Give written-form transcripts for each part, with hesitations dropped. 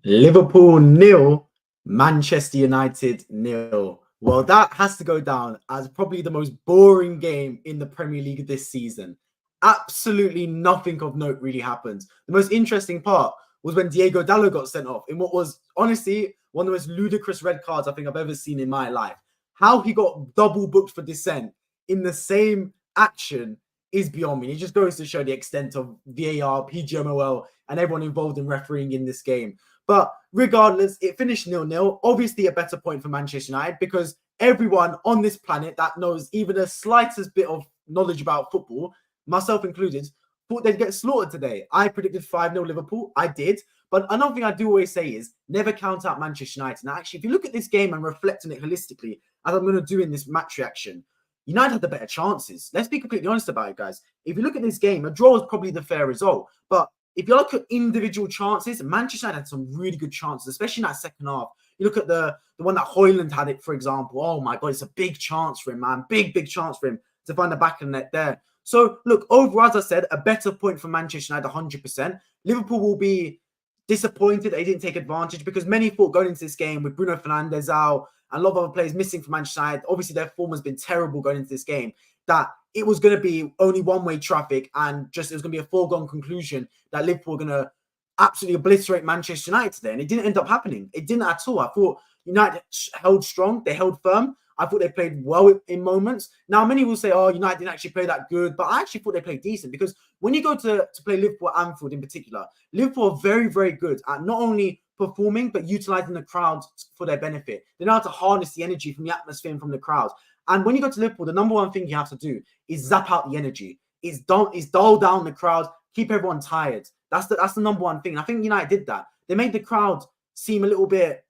Liverpool nil, Manchester United nil. Well, that has to go down as probably the most boring game in the Premier League this season. Absolutely nothing of note really happened. The most interesting part was when Diogo Dalot got sent off in what was honestly one of the most ludicrous red cards I think I've ever seen in my life. How he got double booked for dissent in the same action is beyond me. It just goes to show the extent of VAR, PGMOL, and everyone involved in refereeing in this game. But regardless, it finished 0-0. Obviously, a better point for Manchester United because everyone on this planet that knows even the slightest bit of knowledge about football, myself included, thought they'd get slaughtered today. I predicted 5-0 Liverpool. I did. But another thing I do always say is never count out Manchester United. Now, actually, if you look at this game and reflect on it holistically, as I'm going to do in this match reaction, United had the better chances. Let's be completely honest about it, guys. If you look at this game, a draw is probably the fair result. But if you look at individual chances, Manchester United had some really good chances, especially in that second half. You look at the one that Højlund had it, for example. Oh, my God, it's a big chance for him, man. Big chance for him to find the back of the net there. So, look, overall, as I said, a better point for Manchester United, 100%. Liverpool will be disappointed they didn't take advantage because many thought going into this game with Bruno Fernandes out and a lot of other players missing from Manchester United, obviously their form has been terrible going into this game, that it was going to be only one-way traffic and just it was going to be a foregone conclusion that Liverpool were going to absolutely obliterate Manchester United today. And it didn't end up happening. It didn't at all. I thought United held strong. They held firm. I thought they played well in moments. Now, many will say, oh, United didn't actually play that good. But I actually thought they played decent because when you go to play Liverpool at Anfield in particular, Liverpool are very, very good at not only performing, but utilising the crowd for their benefit. They know how to harness the energy from the atmosphere and from the crowd. And when you go to Liverpool, the number one thing you have to do is zap out the energy. Is dull down the crowd, keep everyone tired. That's the number one thing. And I think United did that. They made the crowd seem a little bit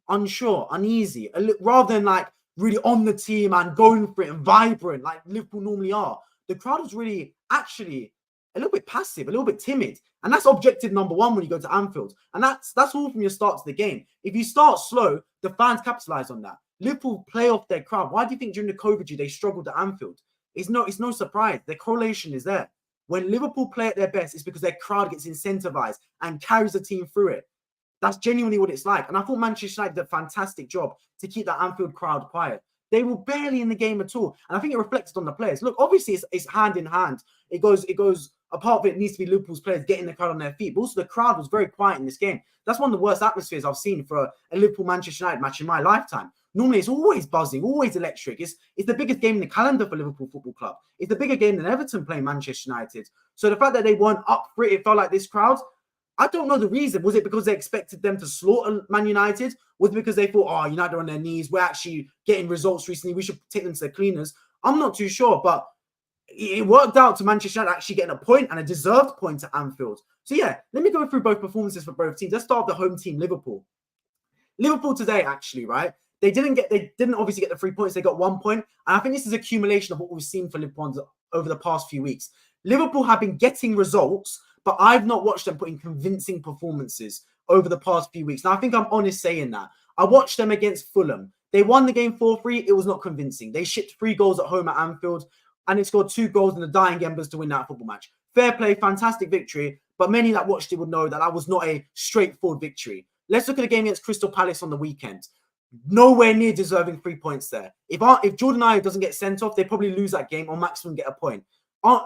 unsure, uneasy, rather than like really on the team and going for it and vibrant like Liverpool normally are. The crowd was really actually a little bit passive, a little bit timid. And that's objective number one when you go to Anfield. And that's all from your start to the game. If you start slow, the fans capitalize on that. Liverpool play off their crowd. Why do you think during the COVID year they struggled at Anfield? It's no surprise. The correlation is there. When Liverpool play at their best, it's because their crowd gets incentivized and carries the team through it. That's genuinely what it's like. And I thought Manchester United did a fantastic job to keep that Anfield crowd quiet. They were barely in the game at all. And I think it reflected on the players. Look, obviously it's hand in hand. It goes, a part of it needs to be Liverpool's players getting the crowd on their feet. But also the crowd was very quiet in this game. That's one of the worst atmospheres I've seen for a Liverpool-Manchester United match in my lifetime. Normally, it's always buzzing, always electric. It's the biggest game in the calendar for Liverpool Football Club. It's the bigger game than Everton playing Manchester United. So the fact that they weren't up for it, it felt like this crowd, I don't know the reason. Was it because they expected them to slaughter Man United? Was it because they thought, oh, United are on their knees, we're actually getting results recently, we should take them to the cleaners? I'm not too sure, but it worked out to Manchester United actually getting a point and a deserved point at Anfield. So yeah, let me go through both performances for both teams. Let's start with the home team, Liverpool. Liverpool today, actually, right? They didn't obviously get the 3 points. They got 1 point. And I think this is accumulation of what we've seen for Liverpool over the past few weeks. Liverpool have been getting results, but I've not watched them put in convincing performances over the past few weeks. Now, I think I'm honest saying that. I watched them against Fulham. They won the game 4-3. It was not convincing. They shipped 3 goals at home at Anfield, and they scored 2 goals in the dying embers to win that football match. Fair play, fantastic victory, but many that watched it would know that was not a straightforward victory. Let's look at the game against Crystal Palace on the weekend. Nowhere near deserving 3 points there. If Jordan Ayew doesn't get sent off, they probably lose that game or maximum get a point.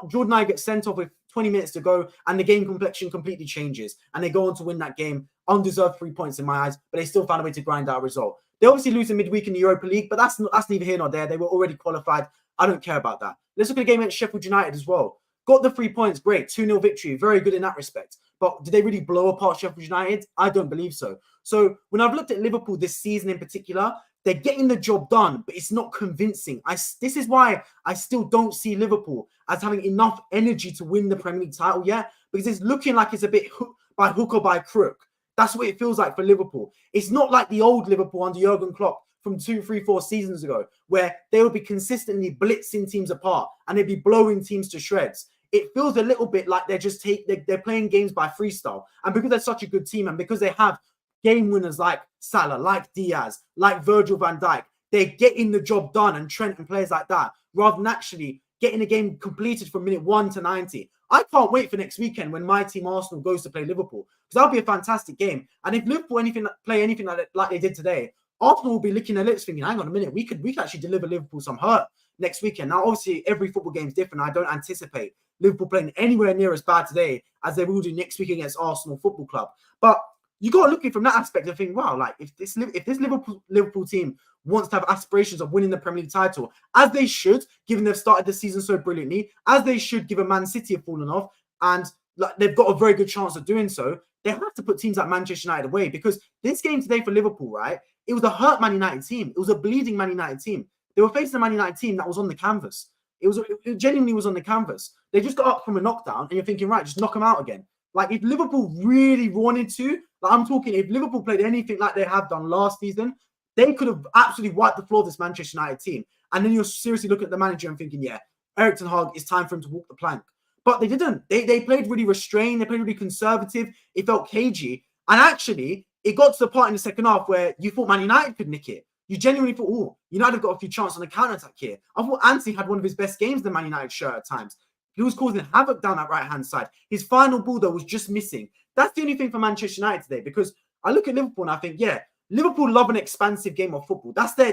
Jordan Ayew gets sent off with 20 minutes to go and the game complexion completely changes and they go on to win that game. Undeserved 3 points in my eyes, but they still found a way to grind out a result. They obviously lose in midweek in the Europa League, but that's neither here nor there. They were already qualified. I don't care about that. Let's look at the game against Sheffield United as well. Got the 3 points, great. 2-0 victory, very good in that respect. But did they really blow apart Sheffield United? I don't believe so. So when I've looked at Liverpool this season in particular, they're getting the job done, but it's not convincing. This is why I still don't see Liverpool as having enough energy to win the Premier League title yet, because it's looking like it's a bit by hook or by crook. That's what it feels like for Liverpool. It's not like the old Liverpool under Jurgen Klopp from 2, 3, 4 seasons ago, where they would be consistently blitzing teams apart and they'd be blowing teams to shreds. It feels a little bit like they're playing games by freestyle. And because they're such a good team and because they have game winners like Salah, like Diaz, like Virgil van Dijk, they're getting the job done, and Trent and players like that, rather than actually getting the game completed from minute 1 to 90. I can't wait for next weekend when my team Arsenal goes to play Liverpool, because that'll be a fantastic game. And if Liverpool play anything like they did today, Arsenal will be licking their lips thinking, hang on a minute, we could actually deliver Liverpool some hurt next weekend. Now, obviously, every football game is different. I don't anticipate Liverpool playing anywhere near as bad today as they will do next week against Arsenal Football Club. But you got to look at it from that aspect and think, wow, like if this Liverpool team wants to have aspirations of winning the Premier League title, as they should, given they've started the season so brilliantly, as they should, given Man City have fallen off, and like they've got a very good chance of doing so, they have to put teams like Manchester United away, because this game today for Liverpool, right, it was a hurt Man United team. It was a bleeding Man United team. They were facing a Man United team that was on the canvas. It genuinely was on the canvas. They just got up from a knockdown, and you're thinking, right, just knock them out again. Like, if Liverpool really wanted to, like I'm talking, if Liverpool played anything like they have done last season, they could have absolutely wiped the floor of this Manchester United team. And then you're seriously looking at the manager and thinking, yeah, Erik ten Hag, it's time for him to walk the plank. But they didn't. They played really restrained. They played really conservative. It felt cagey. And actually, it got to the part in the second half where you thought Man United could nick it. You genuinely thought, oh, United have got a few chances on the counter-attack here. I thought Anthony had one of his best games in the Man United shirt at times. He was causing havoc down that right-hand side. His final ball, though, was just missing. That's the only thing for Manchester United today, because I look at Liverpool and I think, yeah, Liverpool love an expansive game of football. That's their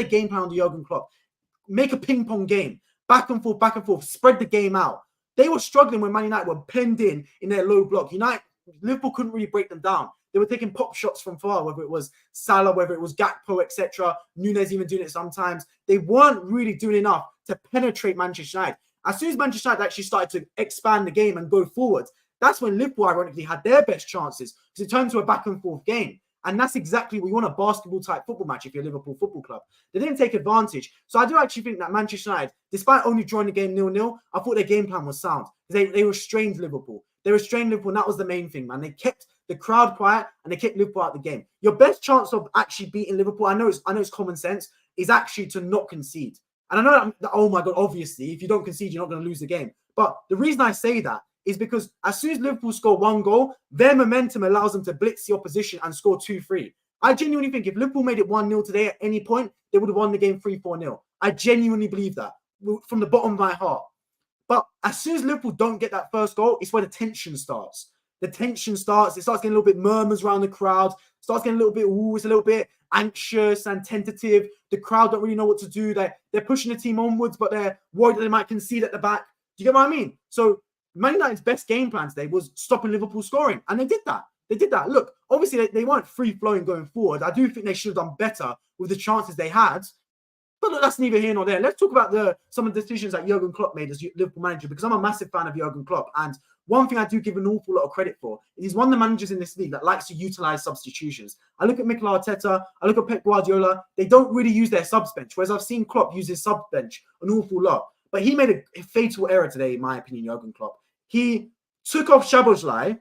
game plan under Jurgen Klopp. Make a ping-pong game. Back and forth, spread the game out. They were struggling when Man United were penned in their low block. Liverpool couldn't really break them down. They were taking pop shots from far, whether it was Salah, whether it was Gakpo, etc. Nunes even doing it sometimes. They weren't really doing enough to penetrate Manchester United. As soon as Manchester United actually started to expand the game and go forward, that's when Liverpool ironically had their best chances, because it turned into a back and forth game. And that's exactly what you want, a basketball-type football match if you're Liverpool Football Club. They didn't take advantage. So I do actually think that Manchester United, despite only drawing the game 0-0, I thought their game plan was sound. They restrained Liverpool. They restrained Liverpool, and that was the main thing, man. They kept the crowd quiet, and they kept Liverpool out of the game. Your best chance of actually beating Liverpool, I know it's common sense, is actually to not concede. And I know that, oh my God, obviously, if you don't concede, you're not going to lose the game. But the reason I say that is because as soon as Liverpool score one goal, their momentum allows them to blitz the opposition and score 2-3. I genuinely think if Liverpool made it 1-0 today at any point, they would have won the game 3-4-0. I genuinely believe that from the bottom of my heart. But as soon as Liverpool don't get that first goal, it's where the tension starts. The tension starts. It starts getting a little bit murmurs around the crowd. Starts getting a little bit, it's a little bit anxious and tentative. The crowd don't really know what to do. They're pushing the team onwards, but they're worried that they might concede at the back. Do you get what I mean? So Man United's best game plan today was stopping Liverpool scoring. And they did that. Look, obviously they weren't free-flowing going forward. I do think they should have done better with the chances they had. But look, that's neither here nor there. Let's talk about some of the decisions that Jurgen Klopp made as Liverpool manager, because I'm a massive fan of Jurgen Klopp. And one thing I do give an awful lot of credit for is he's one of the managers in this league that likes to utilize substitutions. I look at Mikel Arteta, I look at Pep Guardiola. They don't really use their subs bench, whereas I've seen Klopp use his sub bench an awful lot. But he made a fatal error today, in my opinion, Jurgen Klopp. He took off Szoboszlai,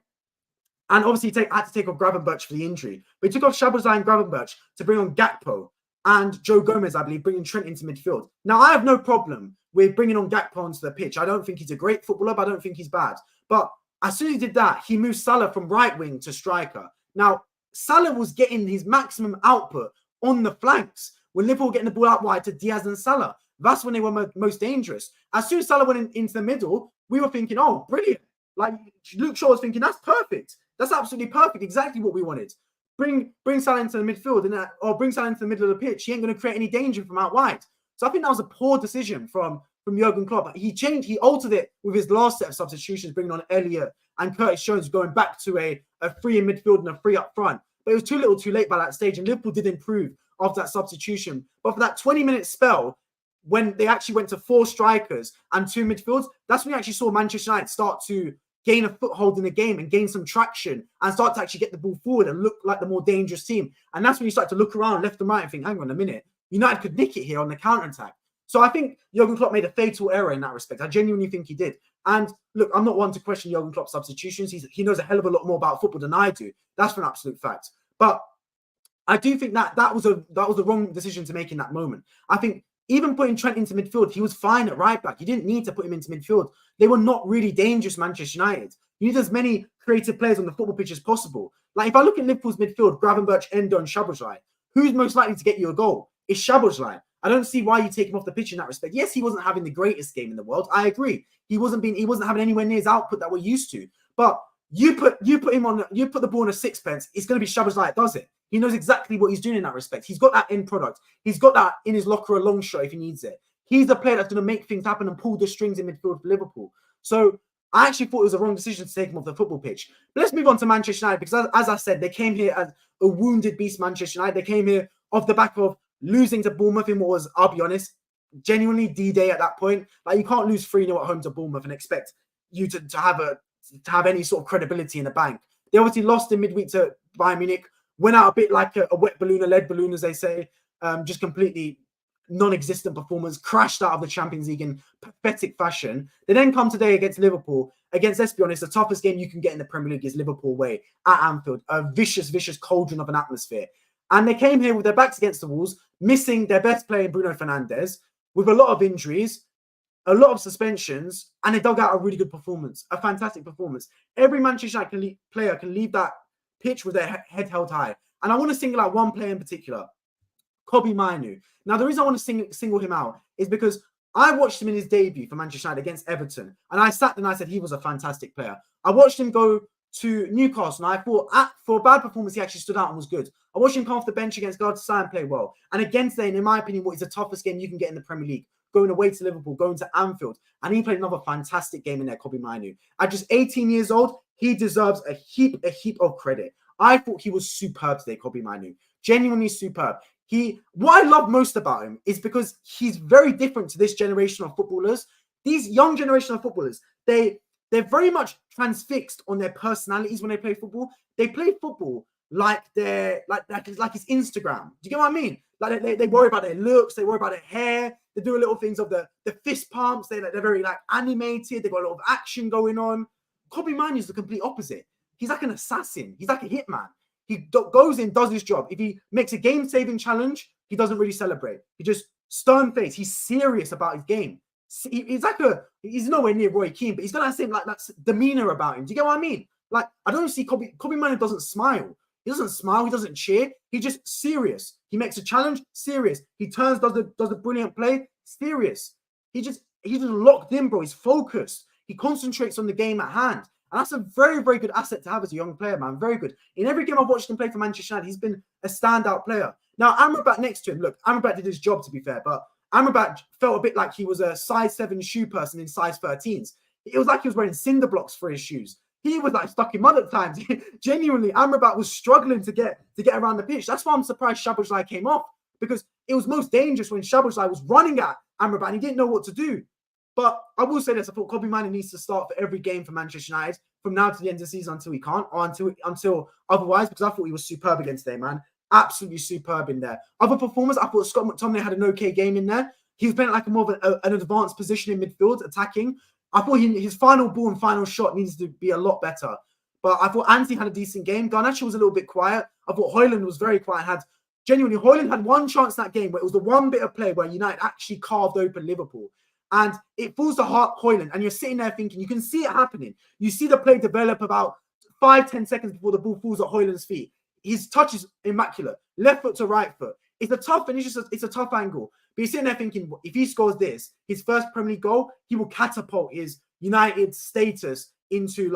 and obviously had to take off Gravenberch for the injury. But he took off Szoboszlai and Gravenberch to bring on Gakpo and Joe Gomez, I believe, bringing Trent into midfield. Now, I have no problem with bringing on Gakpo onto the pitch. I don't think he's a great footballer, but I don't think he's bad. But as soon as he did that, he moved Salah from right wing to striker. Now, Salah was getting his maximum output on the flanks when Liverpool were getting the ball out wide to Diaz and Salah. That's when they were most dangerous. As soon as Salah went into the middle, we were thinking, oh, brilliant. Like, Luke Shaw was thinking, that's perfect. That's absolutely perfect. Exactly what we wanted. Bring Salah into the midfield or bring Salah into the middle of the pitch. He ain't going to create any danger from out wide. So I think that was a poor decision from Jurgen Klopp. He altered it with his last set of substitutions, bringing on Elliott and Curtis Jones, going back to a free in midfield and a free up front. But it was too little too late by that stage, and Liverpool did improve after that substitution. But for that 20-minute spell, when they actually went to 4 strikers and 2 midfields, that's when you actually saw Manchester United start to gain a foothold in the game and gain some traction and start to actually get the ball forward and look like the more dangerous team. And that's when you start to look around left and right and think, hang on a minute, United could nick it here on the counter-attack. So I think Jurgen Klopp made a fatal error in that respect. I genuinely think he did. And look, I'm not one to question Jurgen Klopp's substitutions. He knows a hell of a lot more about football than I do. That's an absolute fact. But I do think that was the wrong decision to make in that moment. I think even putting Trent into midfield, he was fine at right back. You didn't need to put him into midfield. They were not really dangerous, Manchester United. You need as many creative players on the football pitch as possible. Like, if I look at Liverpool's midfield, Gravenberch, Endo and Szoboszlai, who's most likely to get you a goal? It's Szoboszlai. I don't see why you take him off the pitch in that respect. Yes, he wasn't having the greatest game in the world. I agree. He wasn't having anywhere near his output that we're used to. But you put the ball in a sixpence, it's going to be Shabazz that does it. He knows exactly what he's doing in that respect. He's got that end product. He's got that in his locker, a long shot if he needs it. He's the player that's going to make things happen and pull the strings in midfield for Liverpool. So I actually thought it was a wrong decision to take him off the football pitch. But let's move on to Manchester United, because as I said, they came here as a wounded beast, Manchester United. They came here off the back of losing to Bournemouth in what was, I'll be honest, genuinely D-Day at that point. Like, you can't lose 3-0 at home to Bournemouth and expect you to have any sort of credibility in the bank. They obviously lost in midweek to Bayern Munich, went out a bit like a wet balloon, a lead balloon, as they say, just completely non-existent performance, crashed out of the Champions League in pathetic fashion. They then come today against Liverpool. Against, let's be honest, the toughest game you can get in the Premier League is Liverpool away at Anfield, a vicious cauldron of an atmosphere. And they came here with their backs against the walls, missing their best player, Bruno Fernandes, with a lot of injuries, a lot of suspensions, and they dug out a really good performance, a fantastic performance. Every Manchester United player can leave that pitch with their head held high. And I want to single out one player in particular, Kobbie Mainoo. Now, the reason I want to single him out is because I watched him in his debut for Manchester United against Everton, and I sat there and I said he was a fantastic player. I watched him go to Newcastle, and I thought for a bad performance, he actually stood out and was good. I watched him come off the bench against Galatasaray and play well. And against them, in my opinion, what is the toughest game you can get in the Premier League, going away to Liverpool, going to Anfield, and he played another fantastic game in there, Kobbie Mainoo. At just 18 years old, he deserves a heap of credit. I thought he was superb today, Kobbie Mainoo. Genuinely superb. What I love most about him is because he's very different to this generation of footballers. These young generation of footballers, they're very much transfixed on their personalities when they play football. They play football like it's Instagram. Do you get what I mean? Like they worry about their looks, they worry about their hair, they do little things of the fist pumps. They're very animated. They've got a lot of action going on. Kobbie Mainoo is the complete opposite. He's like an assassin. He's like a hitman. He goes in, does his job. If he makes a game-saving challenge, he doesn't really celebrate. He just stern face. He's serious about his game. He's nowhere near Roy Keane, but he's got that same that demeanor about him. Do you get what I mean? Like, I don't see Kobbie Mainoo doesn't smile. He doesn't smile. He doesn't cheer. He's just serious. He makes a challenge, serious. He turns, does a brilliant play, serious. He's just locked in, bro. He's focused. He concentrates on the game at hand. And that's a very, very good asset to have as a young player, man. Very good. In every game I've watched him play for Manchester United, he's been a standout player. Now, Amrabat next to him, look, Amrabat did his job, to be fair, but Amrabat felt a bit like he was a size 7 shoe person in size 13s. It was like he was wearing cinder blocks for his shoes. He was stuck in mud at times. Genuinely, Amrabat was struggling to get around the pitch. That's why I'm surprised Szoboszlai came off, because it was most dangerous when Szoboszlai was running at Amrabat and he didn't know what to do. But I will say this, I thought Kobbie Mainoo needs to start for every game for Manchester United from now to the end of the season until he can't, or until otherwise, because I thought he was superb against them, man. Absolutely superb in there. Other performers, I thought Scott McTominay had an okay game in there. He was playing more of an advanced position in midfield, attacking. I thought his final ball and final shot needs to be a lot better. But I thought Anthony had a decent game. Garnacho was a little bit quiet. I thought Højlund was very quiet. Højlund had one chance in that game where it was the one bit of play where United actually carved open Liverpool. And it falls to Højlund, and you're sitting there thinking, you can see it happening. You see the play develop about 5-10 seconds before the ball falls at Højlund's feet. His touch is immaculate, left foot to right foot. It's a tough finish, it's a tough angle. But you're sitting there thinking, if he scores this, his first Premier League goal, he will catapult his United status into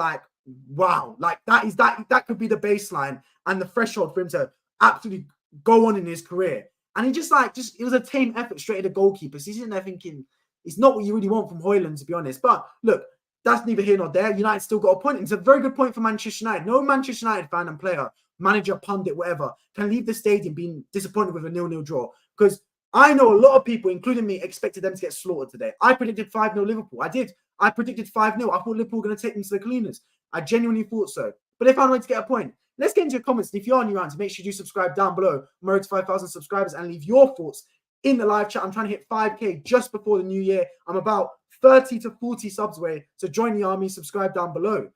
wow, that could be the baseline and the threshold for him to absolutely go on in his career. And he it was a tame effort straight at the goalkeeper. So he's sitting there thinking, it's not what you really want from Højlund, to be honest. But look, that's neither here nor there. United still got a point. It's a very good point for Manchester United. No Manchester United fan and player, manager, pundit, whatever, can leave the stadium being disappointed with a 0-0 draw. Because I know a lot of people, including me, expected them to get slaughtered today. I predicted 5-0 Liverpool. I did. I predicted 5-0. I thought Liverpool were going to take them to the cleaners. I genuinely thought so. But they found a way to get a point. Let's get into your comments. And if you are new around, make sure you do subscribe down below. I'm already to 5,000 subscribers, and leave your thoughts in the live chat. I'm trying to hit 5K just before the new year. I'm about 30 to 40 subs away. So join the army, subscribe down below.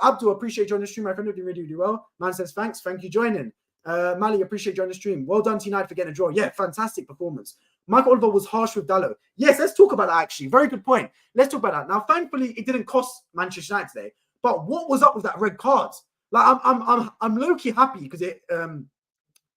Abdul, appreciate joining the stream. My friend, doing really, really well. Man says, thanks. Thank you joining. Mali, appreciate joining the stream. Well done to United for getting a draw. Yeah, fantastic performance. Michael Oliver was harsh with Dalot. Yes, let's talk about that, actually. Very good point. Let's talk about that. Now, thankfully, it didn't cost Manchester United today. But what was up with that red card? I'm low-key happy because it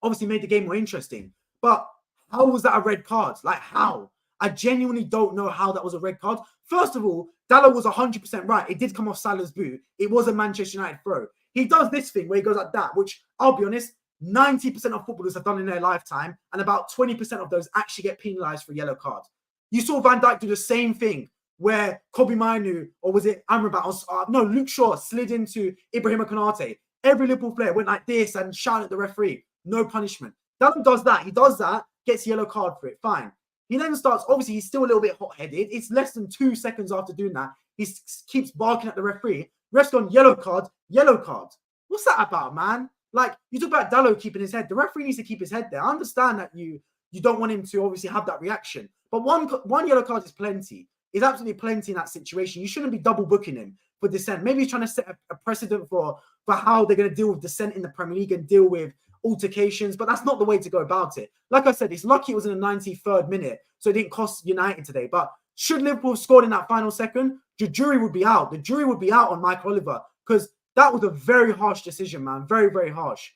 obviously made the game more interesting. But How was that a red card? Like, how? I genuinely don't know how that was a red card. First of all, Dalot was 100% right. It did come off Salah's boot. It was a Manchester United throw. He does this thing where he goes like that, which I'll be honest, 90% of footballers have done in their lifetime, and about 20% of those actually get penalised for a yellow card. You saw Van Dijk do the same thing where Kobe Mainu, or was it Amrabat? No, Luke Shaw slid into Ibrahima Konate. Every Liverpool player went like this and shouted at the referee. No punishment. Dalot does that. He does that, gets a yellow card for it. Fine. He then starts, obviously, he's still a little bit hot-headed. It's less than 2 seconds after doing that. He keeps barking at the referee. Ref's gone, yellow card, yellow card. What's that about, man? Like, you talk about Dalot keeping his head. The referee needs to keep his head there. I understand that you don't want him to obviously have that reaction. But one yellow card is plenty. It's absolutely plenty in that situation. You shouldn't be double booking him for dissent. Maybe he's trying to set a precedent for how they're going to deal with dissent in the Premier League and deal with altercations, but that's not the way to go about it. Like I said, it's lucky it was in the 93rd minute, so it didn't cost United today. But should Liverpool have scored in that final second, the jury would be out. The jury would be out on Michael Oliver, because that was a very harsh decision, man. Very, very harsh.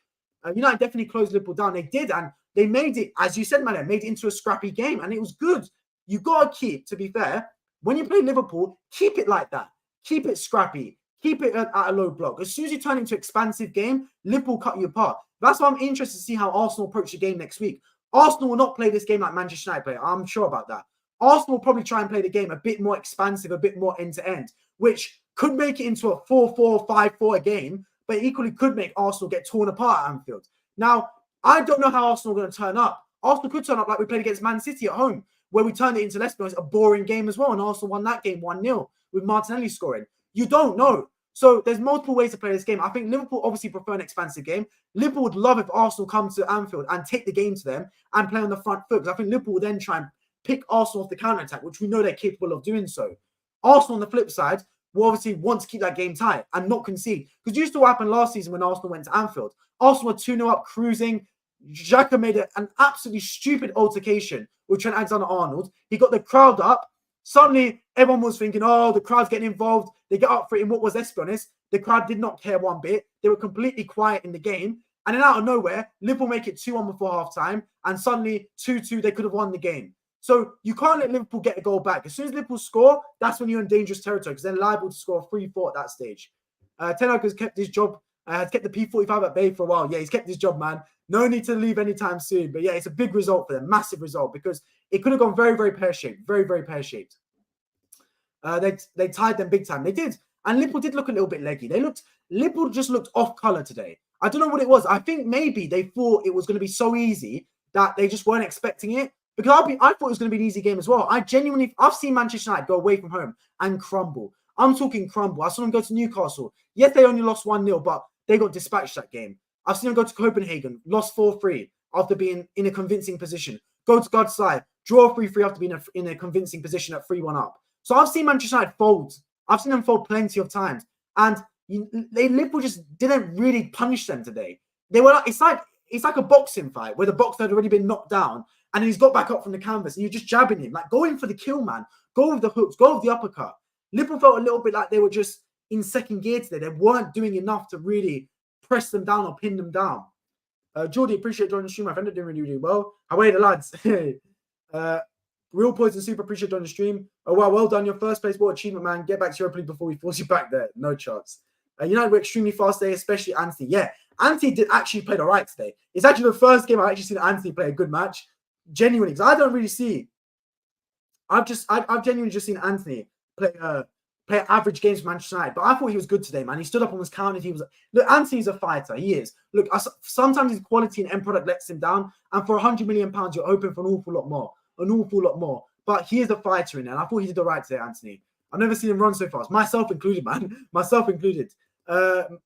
United definitely closed Liverpool down. They did, and they made it, as you said, man, made it into a scrappy game, and it was good. You got to keep, to be fair, when you play Liverpool, keep it like that. Keep it scrappy. Keep it at a low block. As soon as you turn into an expansive game, Liverpool cut you apart. That's why I'm interested to see how Arsenal approach the game next week. Arsenal will not play this game like Manchester United play. I'm sure about that. Arsenal will probably try and play the game a bit more expansive, a bit more end-to-end, which could make it into a 4-4, 5-4 game, but equally could make Arsenal get torn apart at Anfield. Now, I don't know how Arsenal are going to turn up. Arsenal could turn up like we played against Man City at home, where we turned it into, let's be honest, a boring game as well, and Arsenal won that game 1-0 with Martinelli scoring. You don't know. So there's multiple ways to play this game. I think Liverpool obviously prefer an expansive game. Liverpool would love if Arsenal come to Anfield and take the game to them and play on the front foot, because I think Liverpool will then try and pick Arsenal off the counter-attack, which we know they're capable of doing so. Arsenal on the flip side will obviously want to keep that game tight and not concede. Because you saw what happened last season when Arsenal went to Anfield. Arsenal were 2-0 up, cruising. Xhaka made an absolutely stupid altercation with Trent Alexander-Arnold. He got the crowd up. Suddenly, everyone was thinking, oh, the crowd's getting involved. They get up for it. And what was, let's be honest, the crowd did not care one bit. They were completely quiet in the game. And then out of nowhere, Liverpool make it 2-1 before half-time. And suddenly, 2-2, they could have won the game. So you can't let Liverpool get a goal back. As soon as Liverpool score, that's when you're in dangerous territory, because they're liable to score 3-4 at that stage. Ten Hag has kept his job, has kept the P45 at bay for a while. Yeah, he's kept his job, man. No need to leave anytime soon. But yeah, it's a big result for them, massive result, because it could have gone very, very pear-shaped, very, very pear-shaped. They tied them big time. They did. And Liverpool did look a little bit leggy. Liverpool just looked off colour today. I don't know what it was. I think maybe they thought it was going to be so easy that they just weren't expecting it. Because I thought it was going to be an easy game as well. I've seen Manchester United go away from home and crumble. I'm talking crumble. I saw them go to Newcastle. Yes, they only lost 1-0, but they got dispatched that game. I've seen them go to Copenhagen, lost 4-3 after being in a convincing position. Go to Godsley, draw 3-3 after being in a convincing position at 3-1 up. So I've seen Manchester United fold. I've seen them fold plenty of times. And Liverpool just didn't really punish them today. They were it's like a boxing fight where the boxer had already been knocked down and he's got back up from the canvas and you're just jabbing him. Like, go in for the kill, man. Go with the hooks. Go with the uppercut. Liverpool felt a little bit like they were just in second gear today. They weren't doing enough to really press them down or pin them down. Jordy, appreciate joining the stream. My friend, doing really, really well. How are you, lads? Real Poison Super, appreciate joining the stream. Oh, wow, well done. Your first place. What achievement, man. Get back to Europa League before we force you back there. No chance. United were extremely fast today, especially Anthony. Yeah, Anthony did actually play all right today. It's actually the first game I've actually seen Anthony play a good match. Genuinely, because I don't really see. I've genuinely just seen Anthony play average games for Manchester United, but I thought he was good today, man. He stood up and was counted. Look, Anthony's a fighter. He is. Look, sometimes his quality and end product lets him down, and for £100 million, you're hoping for an awful lot more. But he is a fighter in there, and I thought he did all right today, Anthony. I've never seen him run so fast, myself included, man. Myself included. Moatella,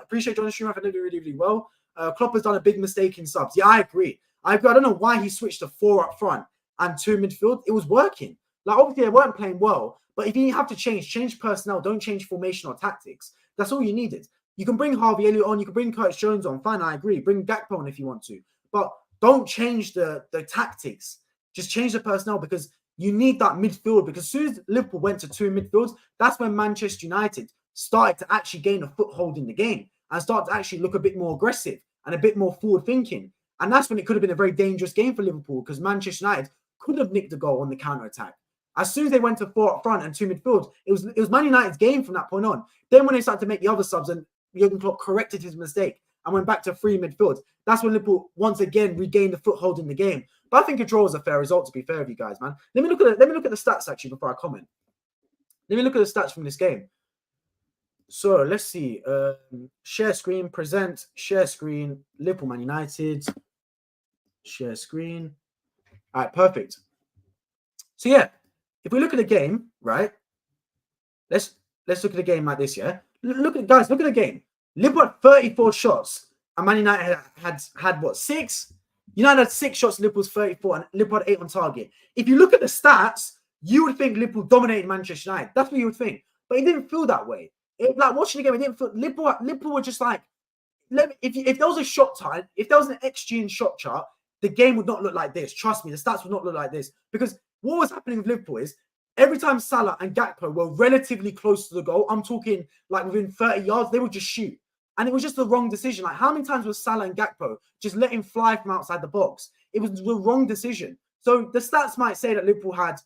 appreciate you on the stream. I think they do really, really well. Klopp has done a big mistake in subs. Yeah, I agree. I don't know why he switched to 4 up front and 2 midfield. It was working. Like, obviously, they weren't playing well, but if you have to change personnel. Don't change formation or tactics. That's all you needed. You can bring Harvey Elliott on. You can bring Curtis Jones on. Fine, I agree. Bring Gakpo on if you want to. But don't change the tactics. Just change the personnel, because you need that midfield. Because as soon as Liverpool went to 2 midfields, that's when Manchester United started to actually gain a foothold in the game and start to actually look a bit more aggressive and a bit more forward thinking. And that's when it could have been a very dangerous game for Liverpool because Manchester United could have nicked the goal on the counter-attack. As soon as they went to 4 up front and 2 midfield, it was Man United's game from that point on. Then when they started to make the other subs and Jurgen Klopp corrected his mistake and went back to 3 midfield, that's when Liverpool once again regained the foothold in the game. But I think a draw is a fair result, to be fair with you guys, man. Let me look at the stats actually before I comment. Let me look at the stats from this game. So let's see. Share screen, present, share screen, Liverpool Man United. Share screen. All right, perfect. So yeah, if we look at the game, right? Let's look at the game like this, yeah? Look at the game. Liverpool had 34 shots, and Man United had what, 6? United had 6 shots, Liverpool's 34, and Liverpool had 8 on target. If you look at the stats, you would think Liverpool dominated Manchester United. That's what you would think. But it didn't feel that way. Like watching the game, it didn't feel Liverpool were just like, if there was a shot time, if there was an XG and shot chart, the game would not look like this. Trust me, the stats would not look like this. Because what was happening with Liverpool is every time Salah and Gakpo were relatively close to the goal, I'm talking like within 30 yards, they would just shoot. And it was just the wrong decision. Like, how many times was Salah and Gakpo just letting fly from outside the box? It was the wrong decision. So the stats might say that Liverpool had,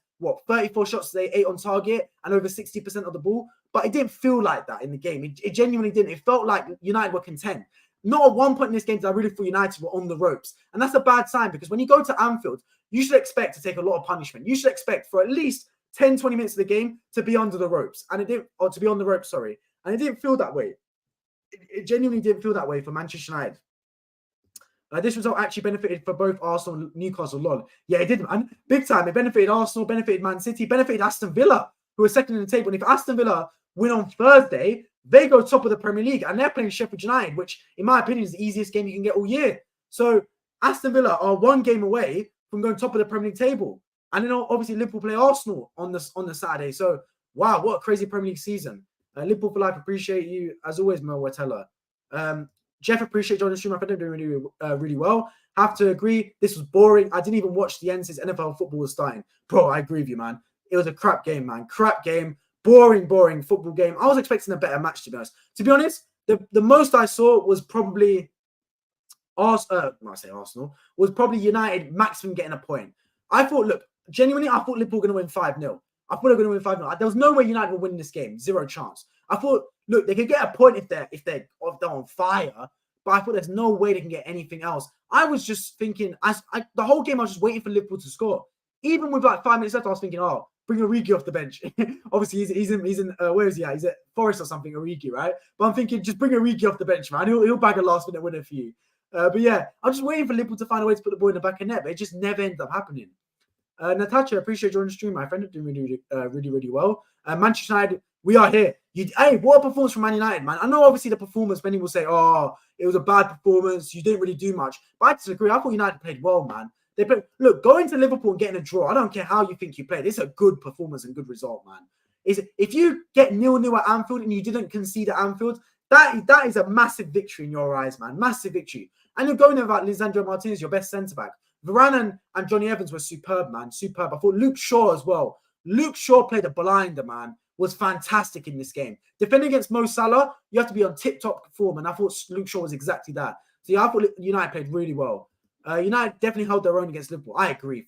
34 shots today, 8 on target, and over 60% of the ball. But it didn't feel like that in the game. It genuinely didn't. It felt like United were content. Not at one point in this game did I really feel United were on the ropes. And that's a bad sign because when you go to Anfield, you should expect to take a lot of punishment. You should expect for at least 10, 20 minutes of the game to be under the ropes. And it didn't, or to be on the ropes, sorry. And it didn't feel that way. It genuinely didn't feel that way for Manchester United. This result actually benefited for both Arsenal and Newcastle. Lol. Yeah, it did, man. Big time. It benefited Arsenal, benefited Man City, benefited Aston Villa, who are second in the table. And if Aston Villa win on Thursday, they go top of the Premier League. And they're playing Sheffield United, which, in my opinion, is the easiest game you can get all year. So Aston Villa are 1 game away from going top of the Premier League table. And then obviously Liverpool play Arsenal on the Saturday. So, wow, what a crazy Premier League season. Liverpool for life, appreciate you. As always, Mo Watella. Jeff, appreciate joining the stream. I think they're doing really well. Have to agree, this was boring. I didn't even watch the end since NFL football was starting. Bro, I agree with you, man. It was a crap game, man. Crap game. Boring football game. I was expecting a better match, to be honest. To be honest, the most I saw was probably Arsenal, was probably United maximum getting a point. I thought, genuinely, I thought Liverpool were going to win 5-0. I thought they were going to win 5-0. There was no way United would win this game. 0 chance. I thought, they could get a point if they're on fire, but I thought there's no way they can get anything else. I was just thinking, the whole game I was just waiting for Liverpool to score. Even with like 5 minutes left, I was thinking, bring Origi off the bench. Obviously, he's in where is he at? He's at Forest or something, Origi, right? But I'm thinking, just bring Origi off the bench, man. He'll bag a last minute winner for you. But yeah, I'm just waiting for Liverpool to find a way to put the ball in the back of net, but it just never ends up happening. Natasha, appreciate joining the stream, my friend. Doing really well. Manchester United, we are here. Hey, what a performance from Man United, man. I know obviously the performance, many will say, it was a bad performance. You didn't really do much. But I disagree. I thought United played well, man. They played. Look, going to Liverpool and getting a draw, I don't care how you think you played. It's a good performance and good result, man. If you get 0-0 at Anfield and you didn't concede at Anfield, that is a massive victory in your eyes, man. Massive victory. And you're going about Lisandro Martinez, your best centre-back. Varane and Johnny Evans were superb, man. Superb. I thought Luke Shaw as well. Luke Shaw played a blinder, man. Was fantastic in this game. Defending against Mo Salah, you have to be on tip-top form, and I thought Luke Shaw was exactly that. So yeah, I thought United played really well. United definitely held their own against Liverpool. I agree.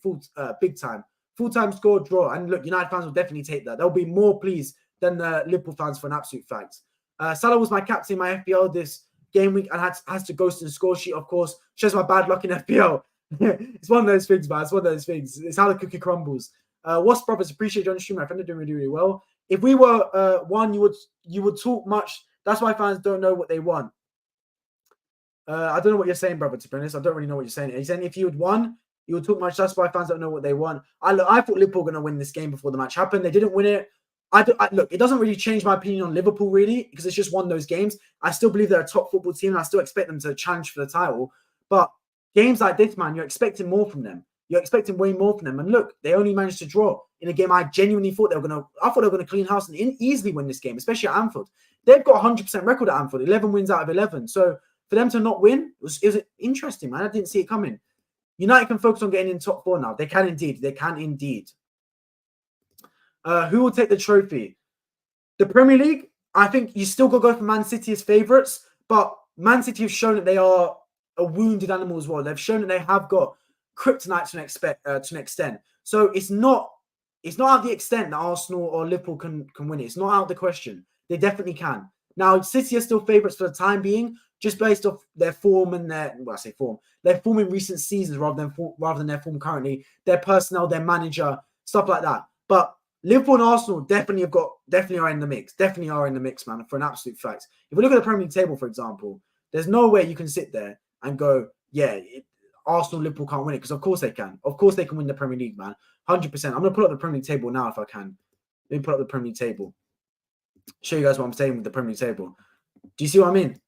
Big time. Full-time score, draw. And look, United fans will definitely take that. They'll be more pleased than the Liverpool fans for an absolute fact. Salah was my captain in my FPL this game week and has to ghost in the score sheet, of course. Shows my bad luck in FPL. It's one of those things, man. It's one of those things. It's how the cookie crumbles. What's brothers? Appreciate you on the stream. My friend are doing really well. If we were one, you would talk much. That's why fans don't know what they want. I don't know what you're saying, brother. To be honest, I don't really know what you're saying. He's saying if you had won, you would talk much. That's why fans don't know what they want. I thought Liverpool were going to win this game before the match happened. They didn't win it. Look, it doesn't really change my opinion on Liverpool, really, because it's just one of those games. I still believe they're a top football team, and I still expect them to challenge for the title. But games like this, man, you're expecting more from them. You're expecting way more from them. And look, they only managed to draw in a game I genuinely thought they were going to. I thought they were going to clean house and easily win this game, especially at Anfield. They've got a 100% record at Anfield, 11 wins out of 11. So for them to not win, it was interesting, man. I didn't see it coming. United can focus on getting in top 4 now. They can indeed. They can indeed. Who will take the trophy? The Premier League, I think you still got to go for Man City as favourites, but Man City have shown that they are a wounded animal as well. They've shown that they have got kryptonite to an extent. So it's not out of the extent that Arsenal or Liverpool can win it. It's not out of the question. They definitely can. Now, City are still favourites for the time being, just based off their form and their form in recent seasons rather than their form currently, their personnel, their manager, stuff like that. But Liverpool and Arsenal definitely are in the mix. Definitely are in the mix, man, for an absolute fact. If we look at the Premier League table, for example, there's no way you can sit there and go, Arsenal, Liverpool can't win it, because of course they can. Of course they can win the Premier League, man. 100%. I'm going to pull up the Premier League table now if I can. Let me pull up the Premier League table. Show you guys what I'm saying with the Premier League table. Do you see what I mean?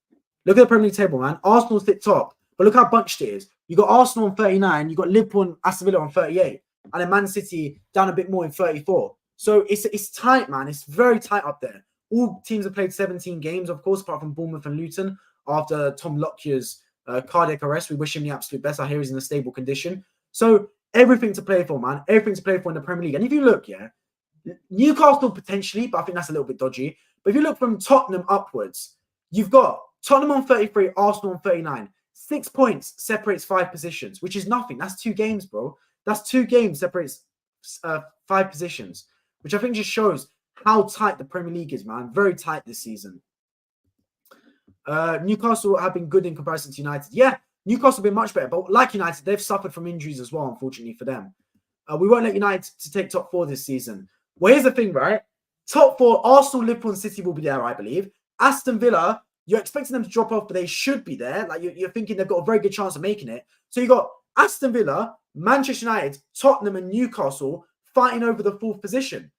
Look at the Premier League table, man. Arsenal sit top, but look how bunched it is. You got Arsenal on 39, you got Liverpool and Aston Villa on 38, and then Man City down a bit more in 34. So it's tight, man. It's very tight up there. All teams have played 17 games, of course, apart from Bournemouth and Luton after Tom Lockyer's cardiac arrest. We wish him the absolute best. I hear he's in a stable condition. So everything to play for, man. Everything to play for in the Premier League. And if you look, Newcastle potentially, but I think that's a little bit dodgy. But if you look from Tottenham upwards, you've got Tottenham on 33, Arsenal on 39. 6 points separates 5 positions, which is nothing. That's 2 games, bro. That's 2 games separates 5 positions, which I think just shows how tight the Premier League is, man. Very tight this season. Newcastle have been good in comparison to United. Yeah, Newcastle have been much better, but like United, they've suffered from injuries as well, unfortunately for them. We won't let United to take top 4 this season. Well, here's the thing, right? Top 4, Arsenal, Liverpool, and City will be there, I believe. Aston Villa, you're expecting them to drop off, but they should be there. Like you're thinking they've got a very good chance of making it. So you got Aston Villa, Manchester United, Tottenham, and Newcastle fighting over the 4th position.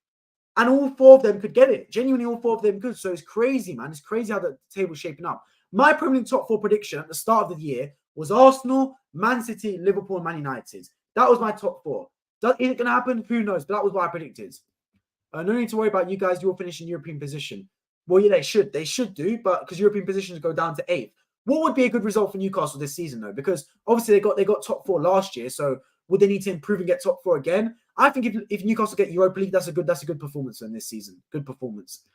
And all 4 of them could get it. Genuinely, all 4 of them could. So it's crazy, man. It's crazy how the table's shaping up. My Premier League top 4 prediction at the start of the year was Arsenal, Man City, Liverpool, and Man United. That was my top 4. Is it going to happen? Who knows? But that was what I predicted. No need to worry about you guys. You'll finish in European position. Well, yeah, they should. They should do, but because European positions go down to 8th. What would be a good result for Newcastle this season, though? Because obviously they got top 4 last year. So would they need to improve and get top 4 again? I think if Newcastle get Europa League, that's a good performance for them this season. Good performance.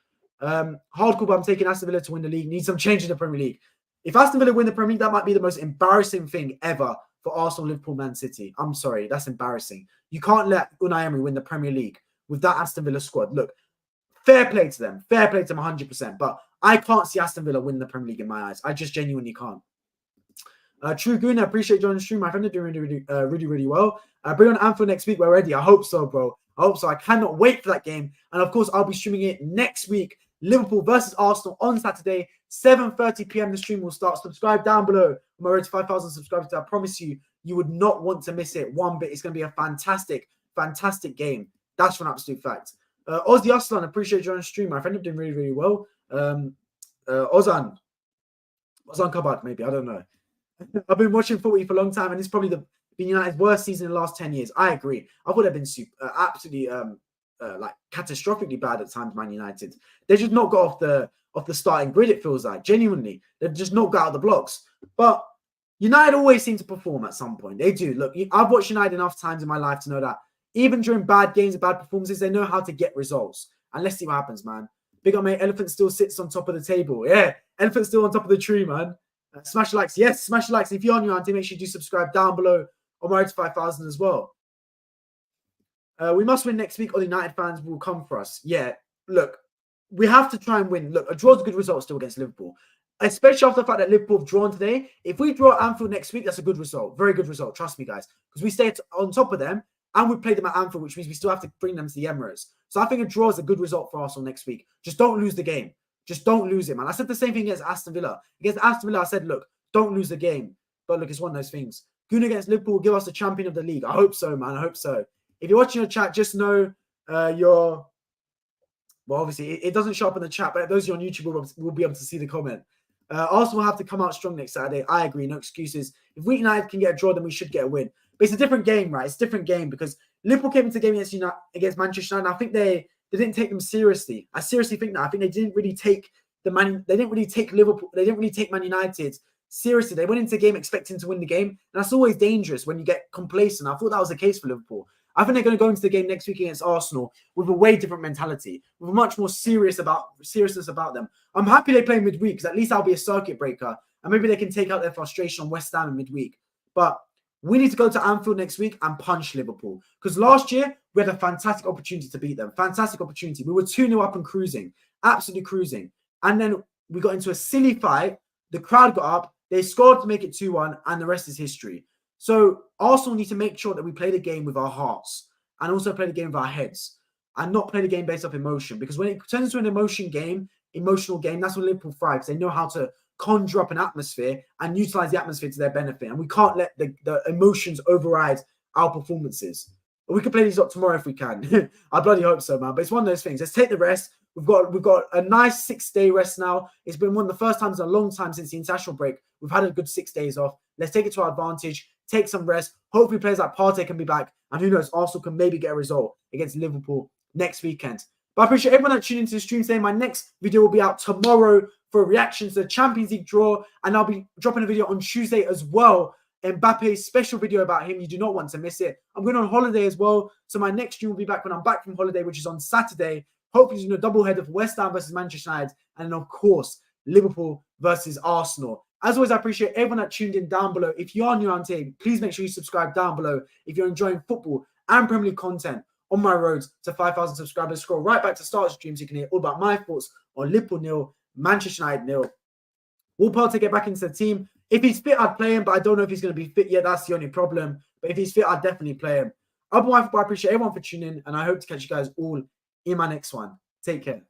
Hardcore, but I'm taking Aston Villa to win the league. Need some change in the Premier League. If Aston Villa win the Premier League, that might be the most embarrassing thing ever for Arsenal, Liverpool, Man City. I'm sorry, that's embarrassing. You can't let Unai Emery win the Premier League with that Aston Villa squad. Look, fair play to them. Fair play to them 100%. But I can't see Aston Villa win the Premier League in my eyes. I just genuinely can't. True Goon, I appreciate joining the stream. My friend are doing really well. Bring on Anfield next week. We're ready. I hope so, bro. I hope so. I cannot wait for that game. And of course, I'll be streaming it next week. Liverpool versus Arsenal on Saturday, 7:30 p.m. The stream will start. Subscribe down below. I'm already 5,000 subscribers. I promise you, you would not want to miss it one bit. It's going to be a fantastic game. That's for an absolute fact. Ozzy Aslan, appreciate you joining the stream. My friend are doing really well. Ozan Kabak, maybe. I don't know. I've been watching footy for a long time, and it's probably been United's worst season in the last 10 years. I agree. I thought they've been absolutely catastrophically bad at times, Man United. They just not got off the starting grid, it feels like. Genuinely. They've just not got out of the blocks. But United always seem to perform at some point. They do. Look, I've watched United enough times in my life to know that even during bad games and bad performances, they know how to get results. And let's see what happens, man. Big up, mate. Elephant still sits on top of the table. Yeah, Elephant still on top of the tree, man. Smash the likes. Yes, smash the likes. If you're on your auntie, make sure you do subscribe down below on my road to 5,000 as well. We must win next week or the United fans will come for us. Yeah, look, we have to try and win. Look, a draw is a good result still against Liverpool, especially after the fact that Liverpool have drawn today. If we draw at Anfield next week, that's a good result. Very good result. Trust me, guys, because we stay on top of them and we play them at Anfield, which means we still have to bring them to the Emirates. So I think a draw is a good result for Arsenal next week. Just don't lose the game. Just don't lose it, man. I said the same thing against Aston Villa. Against Aston Villa, I said, look, don't lose the game. But look, it's one of those things. Goon against Liverpool will give us the champion of the league. I hope so, man. I hope so. If you're watching the chat, just know well, obviously, it doesn't show up in the chat, but those of you on YouTube will be able to see the comment. Arsenal will have to come out strong next Saturday. I agree. No excuses. If we United can get a draw, then we should get a win. But it's a different game, right? It's a different game because Liverpool came into the game against Manchester United. I think they didn't take them seriously. I seriously think that. I think they didn't really take Liverpool. They didn't really take Man United seriously. They went into the game expecting to win the game. And that's always dangerous when you get complacent. I thought that was the case for Liverpool. I think they're going to go into the game next week against Arsenal with a way different mentality, with much more seriousness about them. I'm happy they play midweek because at least I'll be a circuit breaker and maybe they can take out their frustration on West Ham in midweek. But we need to go to Anfield next week and punch Liverpool. Because last year, we had a fantastic opportunity to beat them. Fantastic opportunity. We were 2-0 up and cruising. Absolutely cruising. And then we got into a silly fight. The crowd got up. They scored to make it 2-1. And the rest is history. So Arsenal need to make sure that we play the game with our hearts. And also play the game with our heads. And not play the game based off emotion. Because when it turns into an emotional game, that's when Liverpool thrive. Because they know how to conjure up an atmosphere and utilize the atmosphere to their benefit. And we can't let the emotions override our performances. But we can play these up tomorrow if we can. I bloody hope so, man. But it's one of those things. Let's take the rest. We've got a nice 6-day rest now. It's been one of the first times in a long time since the international break. We've had a good 6 days off. Let's take it to our advantage. Take some rest. Hopefully players like Partey can be back. And who knows, Arsenal can maybe get a result against Liverpool next weekend. But I appreciate everyone that tuned into the stream today. My next video will be out tomorrow for a reaction to the Champions League draw. And I'll be dropping a video on Tuesday as well. Mbappe's special video about him. You do not want to miss it. I'm going on holiday as well. So my next stream will be back when I'm back from holiday, which is on Saturday. Hopefully, a double header for West Ham versus Manchester United. And then, of course, Liverpool versus Arsenal. As always, I appreciate everyone that tuned in down below. If you are new around here, please make sure you subscribe down below. If you're enjoying football and Premier League content on my road to 5,000 subscribers, scroll right back to start the stream so you can hear all about my thoughts on Liverpool 0, Manchester United 0. Will Partey get back into the team? If he's fit, I'd play him, but I don't know if he's going to be fit yet. That's the only problem. But if he's fit, I'd definitely play him. Otherwise, I appreciate everyone for tuning in, and I hope to catch you guys all in my next one. Take care.